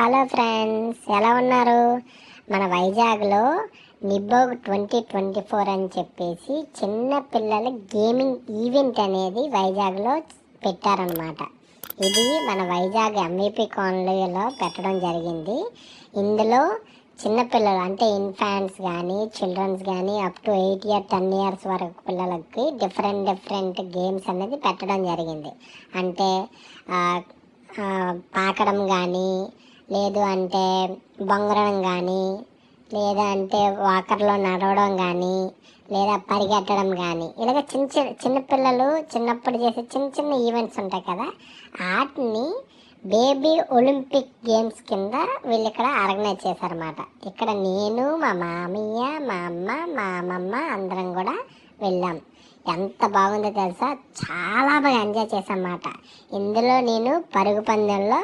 Hello friends, ఎలా ఉన్నారు? మన వైజాగ్లో నిబ్బోగ్ 2024 అని చెప్పేసి చిన్న పిల్లల గేమింగ్ ఈవెంట్ అనేది వైజాగ్లో పెట్టారనమాట. ఇది మన వైజాగ్ ఎంవిపి కాలనీలో పెట్టడం జరిగింది. ఇందులో చిన్నపిల్లలు అంటే ఇన్ఫాంట్స్ కానీ చిల్డ్రన్స్ కానీ అప్ టు 8 ఇయర్ 10 ఇయర్స్ వరకు పిల్లలకి డిఫరెంట్ గేమ్స్ అనేది పెట్టడం జరిగింది. అంటే పాకడం కానీ, లేదు అంటే బొంగరం కానీ, లేదా అంటే వాకర్లో నడవడం కానీ, లేదా పరిగెట్టడం కానీ, ఇలాగ చిన్నపిల్లలు చిన్నప్పుడు చేసే చిన్న ఈవెంట్స్ ఉంటాయి కదా, వాటిని బేబీ ఒలింపిక్ గేమ్స్ కింద వీళ్ళు ఇక్కడ ఆర్గనైజ్ చేశారన్నమాట. ఇక్కడ నేను, మా మామయ్య, మా అమ్మ, మా అమ్మమ్మ అందరం కూడా వెళ్ళాం. ఎంత బాగుందో తెలుసా, చాలా బాగా ఎంజాయ్ చేశాం అన్నమాట. ఇందులో నేను పరుగు పందెంలో